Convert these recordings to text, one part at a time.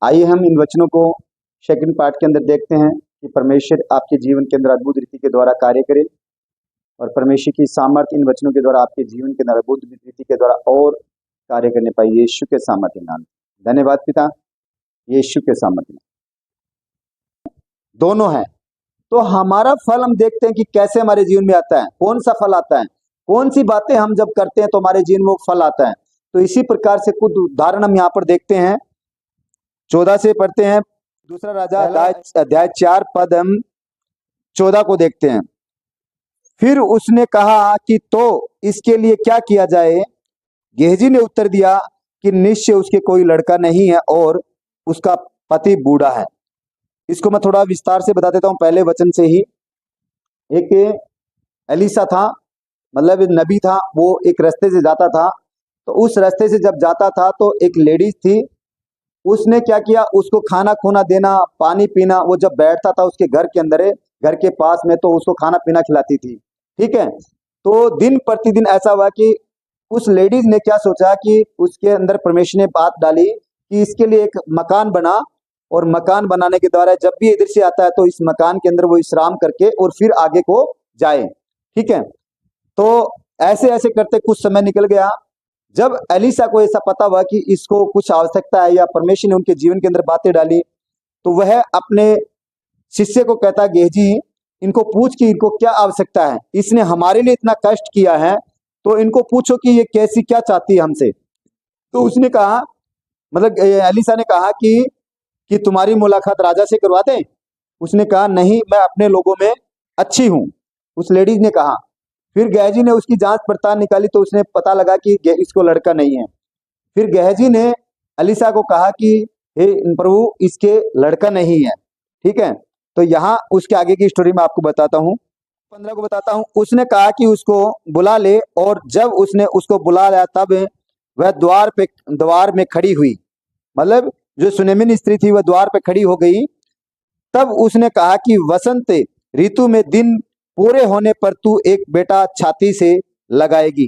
आइए हम इन वचनों को सेकंड पार्ट के अंदर देखते हैं कि परमेश्वर आपके जीवन के अंदर अद्भुत रीति के द्वारा कार्य करे और परमेश्वर की सामर्थ्य इन वचनों के द्वारा आपके जीवन के अंदर अद्भुत रीति के द्वारा और कार्य करने पाए यीशु के सामर्थ्य नाम। धन्यवाद पिता, यीशु के सामर्थ्य नाम। दोनों हैं तो हमारा फल हम देखते हैं कि कैसे हमारे जीवन में आता है, कौन सा फल आता है, कौन सी बातें हम जब करते हैं तो हमारे जीवन में वो फल आता है। तो इसी प्रकार से कुछ उदाहरण हम यहाँ पर देखते हैं। 14 से पढ़ते हैं, दूसरा राजा अध्याय 4 पद हम 14 को देखते हैं। फिर उसने कहा कि तो इसके लिए क्या किया जाए? गेहजी ने उत्तर दिया कि निश्चय उसके कोई लड़का नहीं है और उसका पति बूढ़ा है। इसको मैं थोड़ा विस्तार से बता देता हूँ पहले वचन से ही। एक एलिसा था, मतलब नबी था, वो एक रास्ते से जाता था। तो उस रास्ते से जब जाता था तो एक लेडीज थी, उसने क्या किया, उसको खाना खुना देना, पानी पीना, वो जब बैठता था उसके घर के अंदर, घर के पास में, तो उसको खाना पीना खिलाती थी। ठीक है। तो दिन प्रतिदिन ऐसा हुआ कि उस लेडीज ने क्या सोचा कि उसके अंदर परमेश्वर ने बात डाली कि इसके लिए एक मकान बना, और मकान बनाने के द्वारा जब भी इधर से आता है तो इस मकान के अंदर वो विश्राम करके और फिर आगे को जाए। ठीक है। तो ऐसे ऐसे करते कुछ समय निकल गया। जब एलिसा को ऐसा पता हुआ कि इसको कुछ आवश्यकता है या परमेश्वर ने उनके जीवन के अंदर बातें डाली, तो वह अपने शिष्य को कहता, गेहजी इनको पूछ कि इनको क्या आवश्यकता है, इसने हमारे लिए इतना कष्ट किया है, तो इनको पूछो कि ये कैसी क्या चाहती है हमसे। तो उसने कहा, मतलब एलिसा ने कहा कि तुम्हारी मुलाकात राजा से करवा दें। उसने कहा नहीं, मैं अपने लोगों में अच्छी हूँ, उस लेडीज ने कहा। फिर गेहजी ने उसकी जांच पड़ताल निकाली तो उसने पता लगा कि इसको लड़का नहीं है। फिर गेहजी ने एलिसा को कहा कि हे प्रभु, इसके लड़का नहीं है। ठीक है। तो यहाँ उसके आगे की स्टोरी मैं आपको बताता हूँ, 15 को बताता हूँ। उसने कहा कि उसको बुला ले, और जब उसने उसको बुला लिया तब वह द्वार में खड़ी हुई, मतलब जो सुनेमिन स्त्री थी वह द्वार पे खड़ी हो गई। तब उसने कहा कि वसंत ऋतु में दिन पूरे होने पर तू एक बेटा छाती से लगाएगी।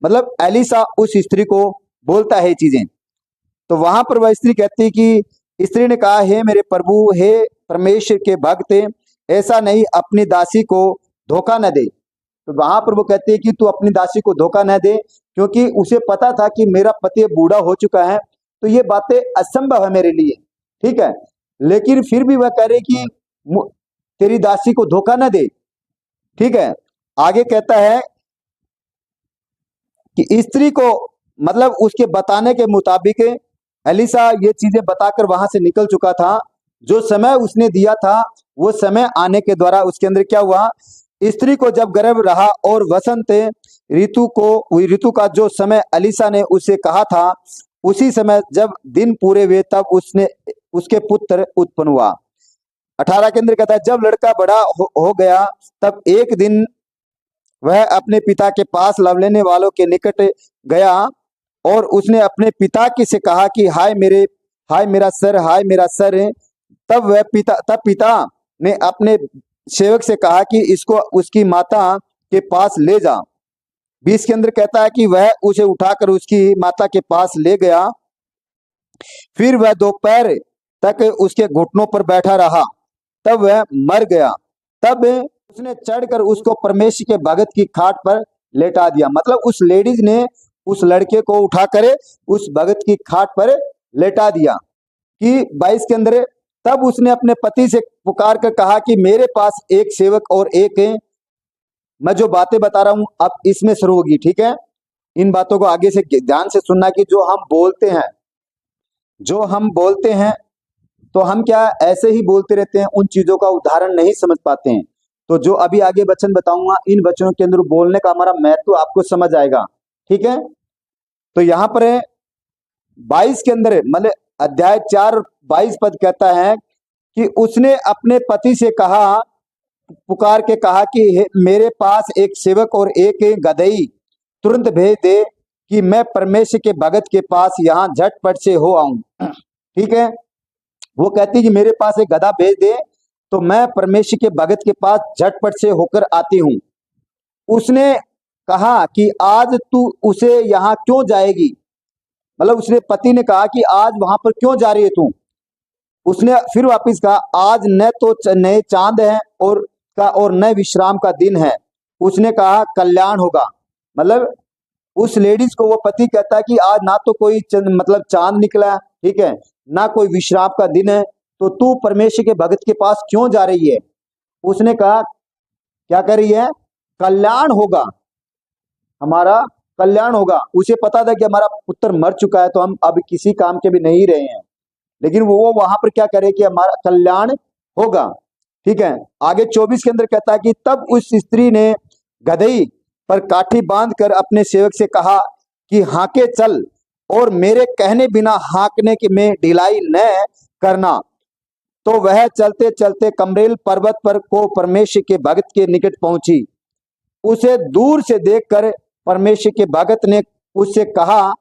मतलब एलिसा उस स्त्री को बोलता है चीजें। तो वहां पर वह स्त्री कहती है कि स्त्री ने कहा, हे मेरे प्रभु, हे परमेश्वर के भक्त, ऐसा नहीं, अपनी दासी को धोखा न दे। तो वहां पर वो कहती है कि तू अपनी दासी को धोखा न दे, क्योंकि उसे पता था कि मेरा पति बूढ़ा हो चुका है, तो ये बातें असंभव है मेरे लिए। ठीक है। लेकिन फिर भी वह कह रहे कि तेरी दासी को धोखा न दे। ठीक है। आगे कहता है कि स्त्री को, मतलब उसके बताने के मुताबिक एलिसा ये चीजें बताकर वहां से निकल चुका था। जो समय उसने दिया था वो समय आने के द्वारा उसके अंदर क्या हुआ, स्त्री को जब गर्भ रहा और वसंत ऋतु का जो समय एलिसा ने उसे कहा था, उसी समय जब दिन पूरे हुए तब उसके पुत्र उत्पन्न हुआ। 18 के अंदर कहता है, जब लड़का बड़ा हो गया तब एक दिन वह अपने पिता के पास लव लेने वालों के निकट गया, और उसने अपने पिता की से कहा कि हाय मेरा सर, हाय मेरा सर। तब पिता ने अपने सेवक से कहा कि इसको उसकी माता के पास ले जा। 20 के अंदर कहता है कि वह उसे उठाकर उसकी माता के पास ले गया। फिर वह दोपहर तक उसके घुटनों पर बैठा रहा, तब वह मर गया। तब उसने चढ़कर उसको परमेश्वर के भगत की खाट पर लेटा दिया। मतलब उस लेडीज ने उस लड़के को उठाकर उस भगत की खाट पर लेटा दिया। कि 22 के अंदर, तब उसने अपने पति से पुकार कर कहा कि मेरे पास एक सेवक और एक है, मैं जो बातें बता रहा हूं अब इसमें शुरू होगी। ठीक है। इन बातों को आगे से ध्यान से सुनना कि जो हम बोलते हैं तो हम क्या ऐसे ही बोलते रहते हैं, उन चीजों का उदाहरण नहीं समझ पाते हैं। तो जो अभी आगे वचन बताऊंगा, इन वचनों के अंदर बोलने का हमारा महत्व आपको समझ आएगा। ठीक है। तो यहाँ पर 22 के अंदर, मतलब अध्याय 4 22 पद कहता है कि उसने अपने पति से कहा, पुकार के कहा कि मेरे पास एक सेवक और एक गदही तुरंत भेज दे कि मैं परमेश्वर के भगत के पास यहाँ झटपट से हो आऊं। ठीक है। वो कहती कि मेरे पास एक गधा भेज दे तो मैं परमेश्वर के भगत के पास झटपट से होकर आती हूँ। उसने कहा कि आज तू उसे यहाँ क्यों जाएगी, मतलब उसने पति ने कहा कि आज वहां पर क्यों जा रही है तू। उसने फिर वापस कहा, आज न तो नए चांद है और न विश्राम का दिन है। उसने कहा, कल्याण होगा। मतलब उस लेडीज को वो पति कहता है कि आज ना तो कोई मतलब चांद निकला है, ठीक है, ना कोई विश्राम का दिन है, तो तू परमेश्वर के भक्त के पास क्यों जा रही है? उसने कहा, क्या कर रही है? कल्याण होगा, हमारा कल्याण होगा। उसे पता था कि हमारा पुत्र मर चुका है, तो हम अब किसी काम के भी नहीं रहे हैं, लेकिन वो वहां पर क्या करे कि हमारा कल्याण होगा। ठीक है, आगे 24 के अंदर कहता है कि तब उस स्त्री ने गदही पर काठी बांध कर अपने सेवक से कहा कि हाँके चल, और मेरे कहने बिना हाँकने के में ढिलाई न करना। तो वह चलते चलते कमरेल पर्वत पर को परमेश्वर के भक्त के निकट पहुंची। उसे दूर से देखकर परमेश्वर के भक्त ने उससे कहा,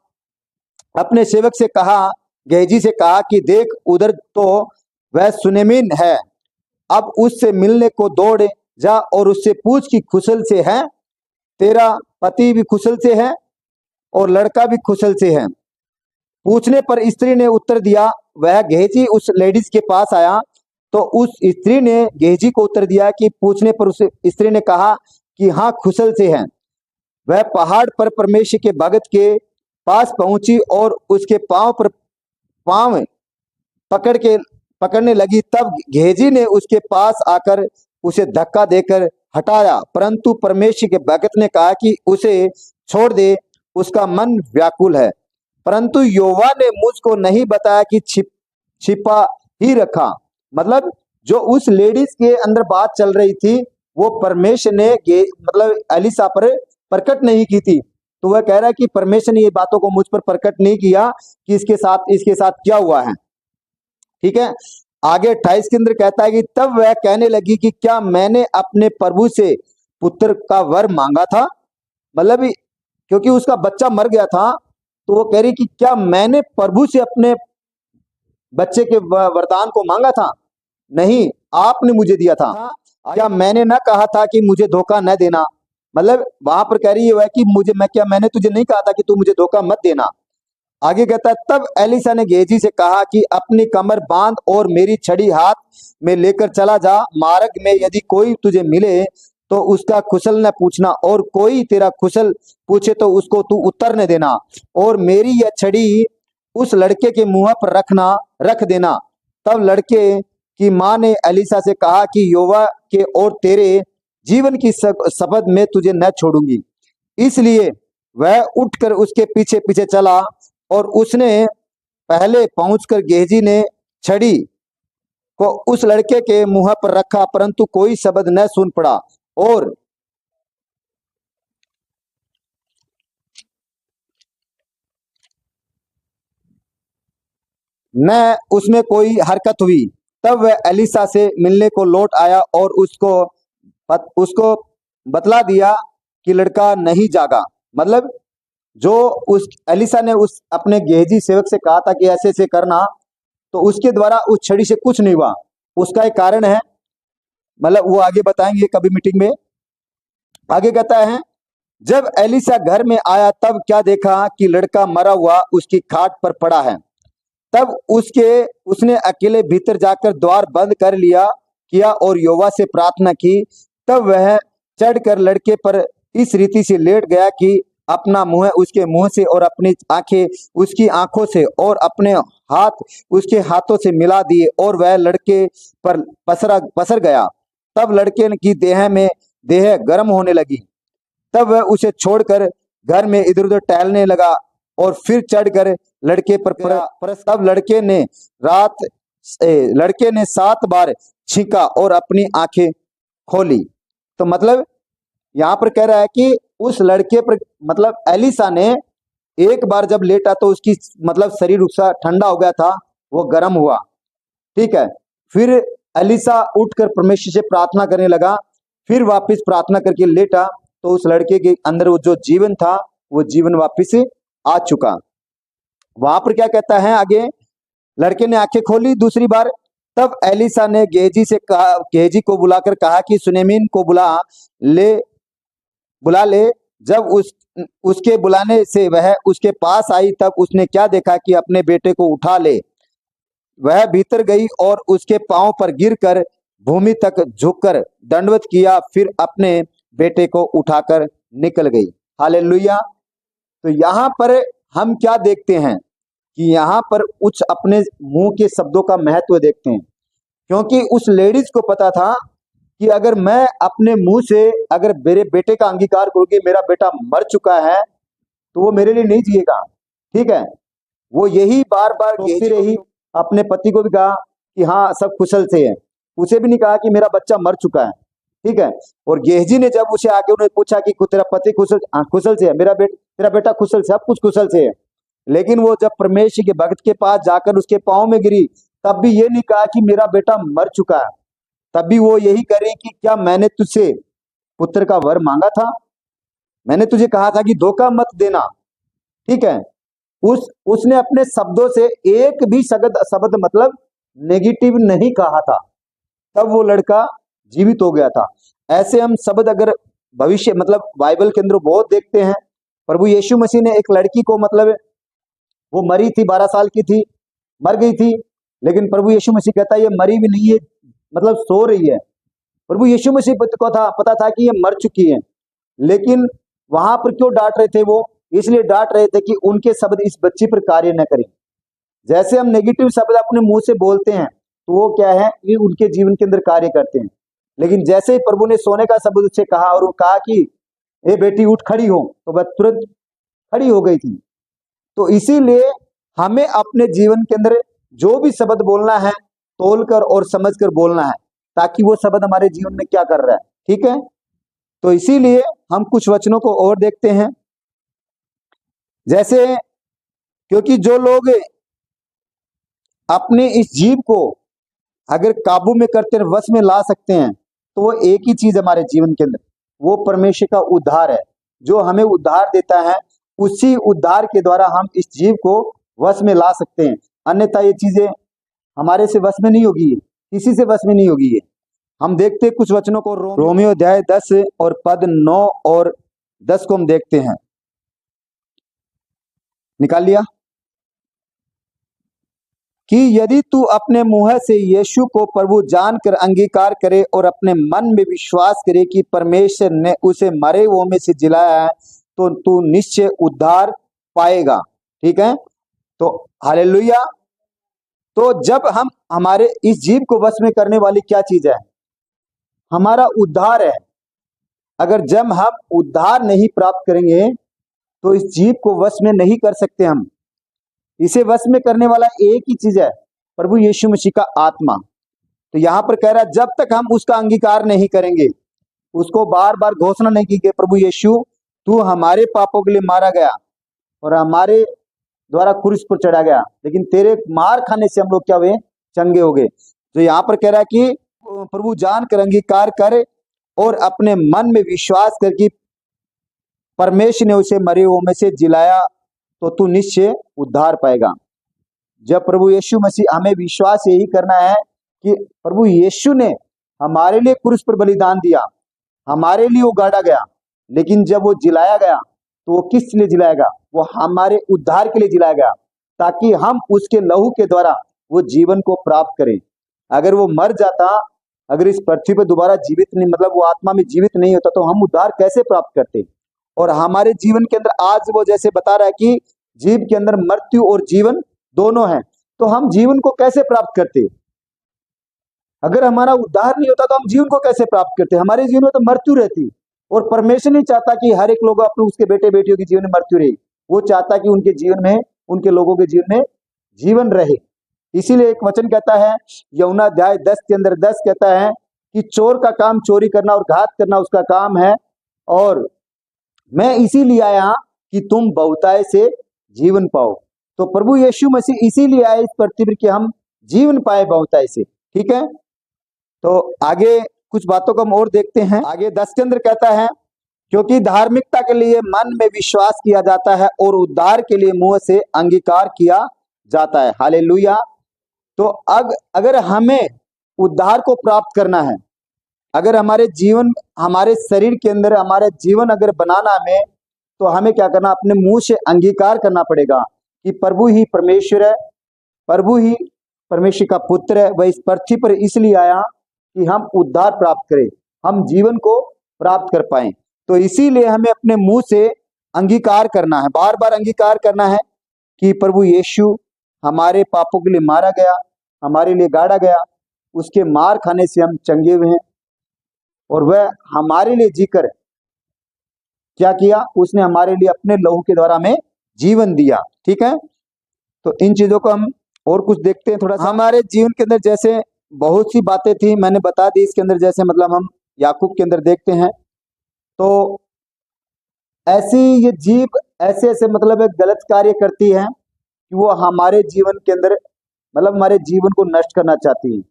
अपने सेवक से कहा, गेहजी से कहा कि देख, उधर तो वह सुनेमिन है, अब उससे मिलने को दौड़ जा और उससे पूछ कि कुशल से है, तेरा पति भी कुशल से है और लड़का भी कुशल से है। पूछने पर स्त्री ने उत्तर दिया, वह गेहजी उस लेडीज के पास आया, तो उस स्त्री ने गेहजी को उत्तर दिया कि पूछने पर उस स्त्री ने कहा कि हाँ, कुशल से है। वह पहाड़ पर परमेश्वर के भक्त के पास पहुंची और उसके पांव पकड़ने लगी। तब गेहजी ने उसके पास आकर उसे धक्का देकर हटाया, परंतु परमेश्वर के भक्त ने कहा कि उसे छोड़ दे, उसका मन व्याकुल है। परंतु यहोवा ने मुझको नहीं बताया कि छिपा ही रखा। मतलब जो उस लेडीज के अंदर बात चल रही थी, वो परमेश्वर ने मतलब एलिसा पर प्रकट नहीं की थी। तो वह कह रहा है कि परमेश्वर ने ये बातों को मुझ पर प्रकट नहीं किया कि इसके साथ क्या हुआ है। ठीक है, आगे 28 के अंदर कहता है कि तब वह कहने लगी कि क्या मैंने अपने प्रभु से पुत्र का वर मांगा था? मतलब क्योंकि उसका बच्चा मर गया था, तो वो कह रही कि क्या मैंने प्रभु से अपने बच्चे के वरदान को मांगा था? नहीं, आपने मुझे दिया था। क्या मैंने ना कहा था कि मुझे धोखा न देना? मतलब वहां पर कह रही है कि मैंने तुझे नहीं कहा था कि तू मुझे धोखा मत देना। आगे कहता है, तब एलिसा ने गेहजी से कहा कि अपनी कमर बांध और मेरी छड़ी हाथ में लेकर चला जा। मार्ग में यदि कोई तुझे मिले तो उसका कुशल न पूछना, और कोई तेरा कुशल पूछे तो उसको तू उत्तर न देना, और मेरी यह छड़ी उस लड़के के मुंह पर रख देना। तब लड़के की माँ ने एलिसा से कहा कि यहोवा के और तेरे जीवन की शपथ में तुझे न छोड़ूंगी। इसलिए वह उठकर उसके पीछे पीछे चला, और उसने पहले पहुंचकर गेहजी ने छड़ी को उस लड़के के मुंह पर रखा, परंतु कोई शब्द न सुन पड़ा और न उसमें कोई हरकत हुई। तब वह एलिसा से मिलने को लौट आया और उसको बतला दिया कि लड़का नहीं जागा। मतलब जो उस एलिसा ने उस अपने गेहजी सेवक से कहा था कि ऐसे ऐसे करना, तो उसके द्वारा उस छड़ी से कुछ नहीं हुआ। उसका एक कारण है, मतलब वो आगे बताएंगे कभी मीटिंग में। आगे कहता है, जब एलिसा घर में आया तब क्या देखा कि लड़का मरा हुआ उसकी खाट पर पड़ा है। तब उसने अकेले भीतर जाकर द्वार बंद कर किया और यहोवा से प्रार्थना की। तब वह चढ़कर लड़के पर इस रीति से लेट गया कि अपना मुंह उसके मुंह से और अपनी आंखें उसकी आंखों से और अपने हाथ उसके हाथों से मिला दिए, और वह लड़के पर पसर गया। तब लड़के की देह गर्म होने लगी। तब वह उसे छोड़कर घर में इधर उधर टहलने लगा और फिर चढ़कर लड़के पर तब लड़के ने 7 बार छींका और अपनी आंखें खोली। तो मतलब यहाँ पर कह रहा है कि उस लड़के पर, मतलब एलिसा ने एक बार जब लेटा तो उसकी मतलब शरीर उसका ठंडा हो गया था, वो गर्म हुआ। ठीक है, फिर एलिसा उठकर परमेश्वर से प्रार्थना करने लगा, फिर वापस प्रार्थना करके लेटा, तो उस लड़के के अंदर वो जो जीवन था वो जीवन वापस आ चुका। वहां पर क्या कहता है आगे, लड़के ने आंखें खोली दूसरी बार। तब एलिसा ने गेहजी को बुलाकर कहा कि सुनेमिन को बुला ले। जब उसके बुलाने से वह उसके पास आई, तब उसने क्या देखा कि अपने बेटे को उठा ले वह भीतर गई और उसके पांव पर गिरकर भूमि तक झुककर दंडवत किया, फिर अपने बेटे को उठाकर निकल गई। हालेलुया। तो यहाँ पर हम क्या देखते हैं कि यहाँ पर कुछ अपने मुंह के शब्दों का महत्व देखते हैं, क्योंकि उस लेडीज को पता था कि अगर मैं अपने मुंह से अगर मेरे बेटे का अंगीकार करूंगी, मेरा बेटा मर चुका है, तो वो मेरे लिए नहीं जिएगा। ठीक है, वो यही बार बार कहती रही, अपने पति को भी कहा कि हाँ सब कुशल से है, उसे भी नहीं कहा कि मेरा बच्चा मर चुका है। ठीक है, और गेहजी ने जब उसे आके उन्हें पूछा कि तेरा पति कुशल, हाँ कुशल से है, तेरा बेटा कुशल से, सब कुछ कुशल से है, लेकिन वो जब परमेश्वर के भक्त के पास जाकर उसके पाँव में गिरी, तब भी ये नहीं कहा कि मेरा बेटा मर चुका है। तब भी वो यही करी कि क्या मैंने तुझसे पुत्र का वर मांगा था? मैंने तुझे कहा था कि धोखा मत देना। ठीक है, उसने अपने शब्दों से एक भी शब्द मतलब नेगेटिव नहीं कहा था, तब वो लड़का जीवित हो गया था। ऐसे हम शब्द अगर भविष्य मतलब बाइबल के अंदर बहुत देखते हैं। प्रभु यीशु मसीह ने एक लड़की को मतलब वो मरी थी, 12 साल की थी, मर गई थी, लेकिन प्रभु यीशु मसीह कहता है ये मरी भी नहीं है, मतलब सो रही है। प्रभु यीशु मसीह को पता था कि ये मर चुकी है, लेकिन वहां पर क्यों डांट रहे थे? वो इसलिए डांट रहे थे कि उनके शब्द इस बच्ची पर कार्य न करें। जैसे हम नेगेटिव शब्द अपने मुंह से बोलते हैं तो वो क्या है, ये उनके जीवन के अंदर कार्य करते हैं। लेकिन जैसे ही प्रभु ने सोने का शब्द उससे कहा और वो कहा कि ए बेटी उठ खड़ी हो, तो वह तुरंत खड़ी हो गई थी। तो इसीलिए हमें अपने जीवन के अंदर जो भी शब्द बोलना है तोलकर और समझकर बोलना है, ताकि वो शब्द हमारे जीवन में क्या कर रहा है। ठीक है, तो इसीलिए हम कुछ वचनों को और देखते हैं। जैसे क्योंकि जो लोग अपने इस जीव को अगर काबू में करते हैं, वश में ला सकते हैं, तो वो एक ही चीज हमारे जीवन के अंदर, वो परमेश्वर का उद्धार है, जो हमें उद्धार देता है। उसी उद्धार के द्वारा हम इस जीव को वश में ला सकते हैं, अन्यथा ये चीजें हमारे से वश में नहीं होगी, किसी से वश में नहीं होगी। ये हम देखते हैं कुछ वचनों को, रोमियो अध्याय 10 और पद 9 और 10 को हम देखते हैं। निकाल लिया कि यदि तू अपने मुंह से यीशु को प्रभु जानकर अंगीकार करे और अपने मन में विश्वास करे कि परमेश्वर ने उसे मरे हुओं में से जिलाया है, तो तू निश्चय उद्धार पाएगा। ठीक है, तो हालेलुया। तो जब हम हमारे इस जीव को वश में करने वाली क्या चीज है? हमारा उद्धार है। अगर जब हम उद्धार नहीं प्राप्त करेंगे तो इस जीव को वश में नहीं कर सकते हम। इसे वश में करने वाला एक ही चीज है, प्रभु यीशु मसीह का आत्मा। तो यहाँ पर कह रहा है जब तक हम उसका अंगीकार नहीं करेंगे, उसको बार बार घोषणा नहीं की कि प्रभु यीशु तू हमारे पापों के लिए मारा गया और हमारे द्वारा क्रूस पर चढ़ा गया, लेकिन तेरे मार खाने से हम लोग क्या हुए? चंगे हो गए। तो यहाँ पर कह रहा है कि प्रभु जान कर अंगीकार कर और अपने मन में विश्वास कर कि परमेश्वर ने उसे मरे हुओं में से जिलाया, तो तू निश्चय उद्धार पाएगा। जब प्रभु यीशु मसीह, हमें विश्वास यही करना है कि प्रभु यीशु ने हमारे लिए क्रूस पर बलिदान दिया, हमारे लिए वो गाड़ा गया, लेकिन जब वो जिलाया गया तो वो किस लिए जिलाया गया? वो हमारे उद्धार के लिए जिलाया गया, ताकि हम उसके लहू के द्वारा वो जीवन को प्राप्त करें। अगर वो मर जाता, अगर इस पृथ्वी पर दोबारा जीवित नहीं, मतलब वो आत्मा में जीवित नहीं होता, तो हम उद्धार कैसे प्राप्त करते? और हमारे जीवन के अंदर आज वो जैसे बता रहा है कि जीव के अंदर मृत्यु और जीवन दोनों हैं, तो हम जीवन को कैसे प्राप्त करते? अगर हमारा उद्धार नहीं होता तो हम जीवन को कैसे प्राप्त करते? हमारे जीवन में तो मृत्यु रहती, और परमेश्वर नहीं चाहता कि हर एक लोग अपने उसके बेटे बेटियों के जीवन में मृत्यु रहे। वो चाहता कि उनके जीवन में, उनके लोगों के जीवन में जीवन रहे। इसीलिए एक वचन कहता है, यूहन्ना अध्याय 10 के अंदर 10 कहता है कि चोर का काम चोरी करना और घात करना उसका काम है, और मैं इसीलिए आया कि तुम बहुतायत से जीवन पाओ। तो प्रभु यीशु मसीह इसीलिए आए इस पृथ्वी पर कि हम जीवन पाए बहुतायत से। ठीक है, तो आगे कुछ बातों को हम और देखते हैं। आगे 10 के अंदर कहता है, क्योंकि धार्मिकता के लिए मन में विश्वास किया जाता है और उद्धार के लिए मुंह से अंगीकार किया जाता है। हालेलुया। तो अगर हमें उद्धार को प्राप्त करना है, अगर हमारे जीवन, हमारे शरीर के अंदर हमारे जीवन अगर बनाना हमें, तो हमें क्या करना? अपने मुंह से अंगीकार करना पड़ेगा कि प्रभु ही परमेश्वर है, प्रभु ही परमेश्वर का पुत्र है, वह इस पृथ्वी पर इसलिए आया कि हम उद्धार प्राप्त करें, हम जीवन को प्राप्त कर पाएं। तो इसीलिए हमें अपने मुंह से अंगीकार करना है, बार बार अंगीकार करना है कि प्रभु यीशु हमारे पापों के लिए मारा गया, हमारे लिए गाड़ा गया, उसके मार खाने से हम चंगे हुए हैं, और वह हमारे लिए जीकर क्या किया, उसने हमारे लिए अपने लहू के द्वारा हमें जीवन दिया। ठीक है, तो इन चीजों को हम और कुछ देखते हैं थोड़ा सा। हमारे जीवन के अंदर जैसे बहुत सी बातें थी, मैंने बता दी इसके अंदर, जैसे मतलब हम याकूब के अंदर देखते हैं तो ऐसी ये जीव ऐसे ऐसे मतलब एक गलत कार्य करती है कि वो हमारे जीवन के अंदर मतलब हमारे जीवन को नष्ट करना चाहती है।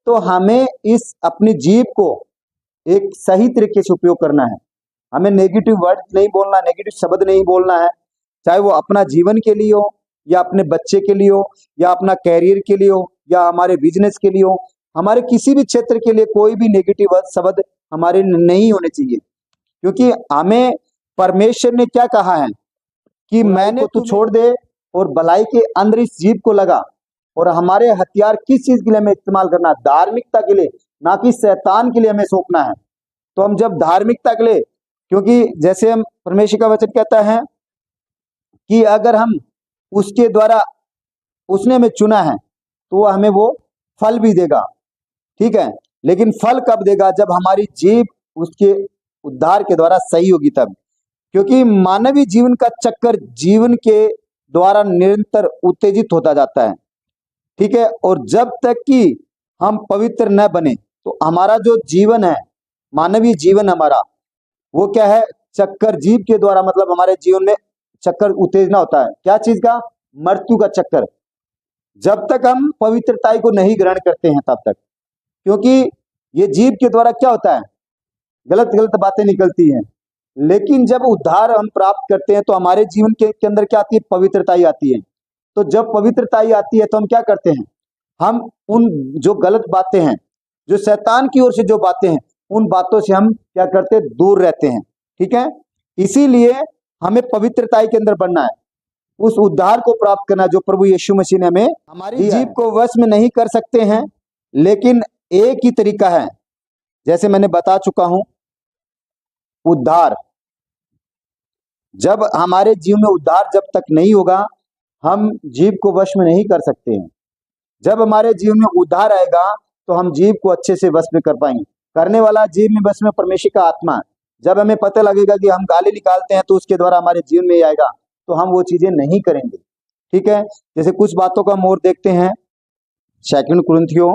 तो हमें इस अपनी जीव को एक सही तरीके से उपयोग करना है, हमें नेगेटिव वर्ड नहीं बोलना, नेगेटिव शब्द नहीं बोलना है, चाहे वो अपना जीवन के लिए हो या अपने बच्चे के लिए हो या अपना कैरियर के लिए हो या हमारे बिजनेस के लिए हो, हमारे किसी भी क्षेत्र के लिए कोई भी नेगेटिव शब्द हमारे नहीं होने चाहिए। क्योंकि हमें परमेश्वर ने क्या कहा है कि मैंने तू छोड़ दे और भलाई के अंदर इस जीव को लगा। और हमारे हथियार किस चीज के लिए हमें इस्तेमाल करना है? धार्मिकता के लिए, ना कि शैतान के लिए हमें सौंपना है। तो हम जब धार्मिकता के लिए, क्योंकि जैसे हम परमेश्वर का वचन कहता है कि अगर हम उसके द्वारा उसने हमें चुना है तो वह हमें वो फल भी देगा। ठीक है, लेकिन फल कब देगा? जब हमारी जीव उसके उद्धार के द्वारा सही होगी तब। क्योंकि मानवीय जीवन का चक्कर जीवन के द्वारा निरंतर उत्तेजित होता जाता है। ठीक है, और जब तक कि हम पवित्र न बने तो हमारा जो जीवन है, मानवीय जीवन हमारा, वो क्या है? चक्कर जीव के द्वारा, मतलब हमारे जीवन में चक्कर उत्तेजना होता है। क्या चीज का? मृत्यु का चक्कर। जब तक हम पवित्रता को नहीं ग्रहण करते हैं तब तक, क्योंकि ये जीव के द्वारा क्या होता है? गलत गलत बातें निकलती हैं। लेकिन जब उद्धार हम प्राप्त करते हैं तो हमारे जीवन के अंदर क्या आती है? पवित्रता आती है। तो जब पवित्रता आती है तो हम क्या करते हैं? हम उन जो गलत बातें हैं, जो शैतान की ओर से जो बातें हैं, उन बातों से हम क्या करते हैं? दूर रहते हैं। ठीक है, इसीलिए हमें पवित्रता के अंदर बनना है, उस उद्धार को प्राप्त करना जो प्रभु यीशु मसीह ने हमें हमारी जीव को वश में नहीं कर सकते हैं। लेकिन एक ही तरीका है, जैसे मैंने बता चुका हूं, उद्धार। जब हमारे जीवन में उद्धार जब तक नहीं होगा, हम जीव को वश में नहीं कर सकते हैं। जब हमारे जीवन में उद्धार आएगा तो हम जीव को अच्छे से वश में कर पाएंगे। करने वाला जीव में वश में परमेश्वर का आत्मा। जब हमें पता लगेगा कि हम गाली निकालते हैं तो उसके द्वारा हमारे जीवन में आएगा, तो हम वो चीजें नहीं करेंगे। ठीक है, जैसे कुछ बातों का हम और देखते हैं। 2 कुरिन्थियों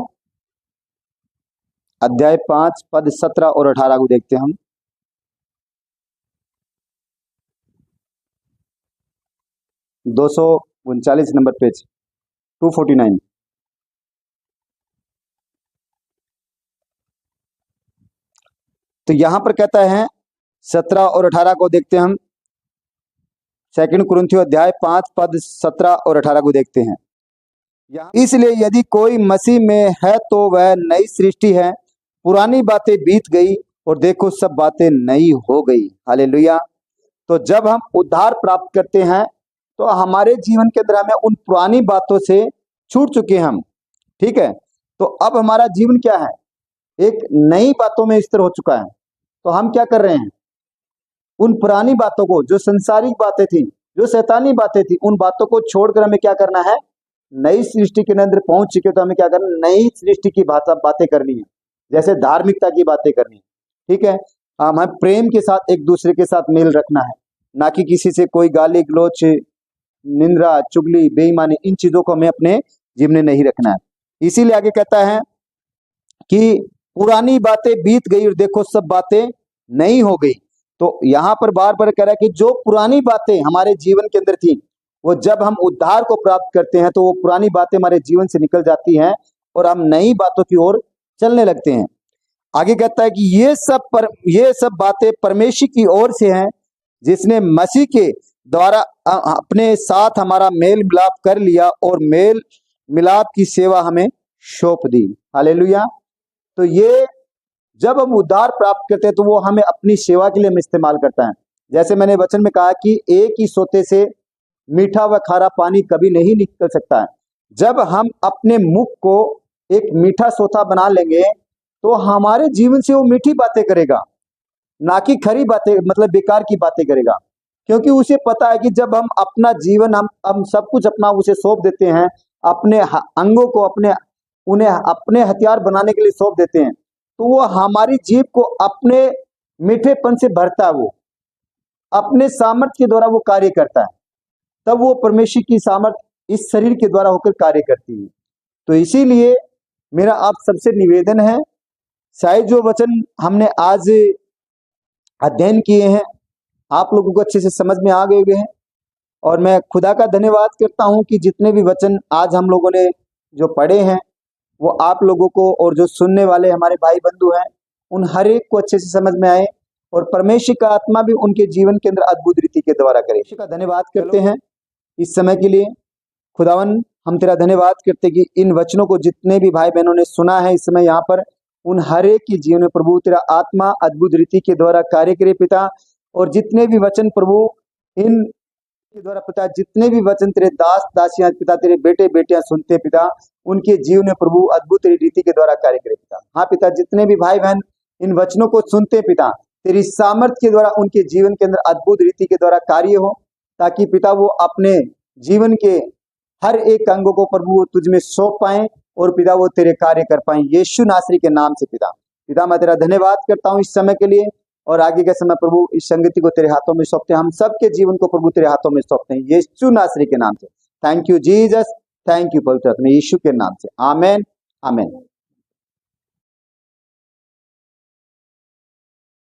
अध्याय 5 पद 17 और 18 को देखते हैं हम। दो सौ 39 नंबर पेज 249। तो यहां पर कहता है 17 और 18 को देखते हैं हम। 2 कुरिन्थियों अध्याय 5 पद 17 और 18 को देखते हैं। इसलिए यदि कोई मसीह में है तो वह नई सृष्टि है, पुरानी बातें बीत गई और देखो सब बातें नई हो गई। हालेलुया। तो जब हम उद्धार प्राप्त करते हैं तो हमारे जीवन के अंदर हमें उन पुरानी बातों से छूट चुके हैं हम। ठीक है, तो अब हमारा जीवन क्या है? एक नई बातों में स्थिर हो चुका है। तो हम क्या कर रहे हैं? उन पुरानी बातों को, जो संसारिक बातें थी, जो शैतानी बातें थी, उन बातों को छोड़कर हमें क्या करना है? नई सृष्टि के अंदर पहुंच चुके तो हमें क्या करना? नई सृष्टि की बातें करनी है, जैसे धार्मिकता की बातें करनी है। ठीक है, हमें प्रेम के साथ एक दूसरे के साथ मेल रखना है, ना कि किसी से कोई गाली गलौच, निंदा, चुगली, बेईमानी, इन चीजों को हमें अपने जीवन में नहीं रखना है। इसीलिए आगे कहता है कि पुरानी बातें बीत गई और देखो सब बातें नई हो गई। तो यहाँ पर बार बार कह रहा है कि जो पुरानी बातें हमारे जीवन के अंदर थी, वो जब हम उद्धार को प्राप्त करते हैं तो वो पुरानी बातें हमारे जीवन से निकल जाती हैं और हम नई बातों की ओर चलने लगते हैं। आगे कहता है कि ये सब बातें परमेश्वर की ओर से हैं, जिसने मसीह के द्वारा अपने साथ हमारा मेल मिलाप कर लिया और मेल मिलाप की सेवा हमें सौंप दी। हालेलुया। तो ये जब हम उद्धार प्राप्त करते हैं तो वो हमें अपनी सेवा के लिए हम इस्तेमाल करता है। जैसे मैंने वचन में कहा कि एक ही सोते से मीठा व खारा पानी कभी नहीं निकल सकता है। जब हम अपने मुख को एक मीठा सोता बना लेंगे तो हमारे जीवन से वो मीठी बातें करेगा, ना कि खरी बातें, मतलब बेकार की बातें करेगा। क्योंकि उसे पता है कि जब हम अपना जीवन, हम सब कुछ अपना उसे सौंप देते हैं, अपने अंगों को उन्हें अपने हथियार बनाने के लिए सौंप देते हैं, तो वो हमारी जीभ को अपने मीठेपन से भरता है, वो अपने सामर्थ्य के द्वारा वो कार्य करता है। तब वो परमेश्वर की सामर्थ्य इस शरीर के द्वारा होकर कार्य करती है। तो इसीलिए मेरा आप सबसे निवेदन है, शायद जो वचन हमने आज अध्ययन किए हैं आप लोगों को अच्छे से समझ में आ गए हैं, और मैं खुदा का धन्यवाद करता हूं कि जितने भी वचन आज हम लोगों ने जो पढ़े हैं वो आप लोगों को और जो सुनने वाले हमारे भाई बंधु हैं उन हर एक को अच्छे से समझ में आए, और परमेश्वर का आत्मा भी उनके जीवन के अंदर अद्भुत रीति के द्वारा करे। का धन्यवाद करते हैं इस समय के लिए। खुदावन, हम तेरा धन्यवाद करते कि इन वचनों को जितने भी भाई बहनों ने सुना है इस समय यहाँ पर, उन हर एक के जीवन में प्रभु तेरा आत्मा अद्भुत रीति के द्वारा कार्य करे पिता। और जितने भी वचन प्रभु इन के द्वारा पिता, जितने भी वचन तेरे दास दासियां पिता, तेरे बेटे बेटियां सुनते पिता, उनके जीवन में प्रभु अद्भुत रीति के द्वारा कार्य करे पिता। हाँ पिता, जितने भी भाई बहन इन वचनों को सुनते पिता, तेरी सामर्थ्य के द्वारा उनके जीवन के अंदर अद्भुत रीति के द्वारा कार्य हो, ताकि पिता वो अपने जीवन के हर एक अंगों को प्रभु वो तुझ में सौंप पाए और पिता वो तेरे कार्य कर पाए, यीशु नासरी के नाम से पिता। पिता मैं तेरा धन्यवाद करता हूँ इस समय के लिए, और आगे का समय प्रभु इस संगति को तेरे हाथों में सौंपते हैं, हम सबके जीवन को प्रभु तेरे हाथों में सौंपते हैं, यीशु नासरी के नाम से। Thank you Jesus, thank you पवित्र आत्मा, यीशु के नाम से, आमेन आमेन।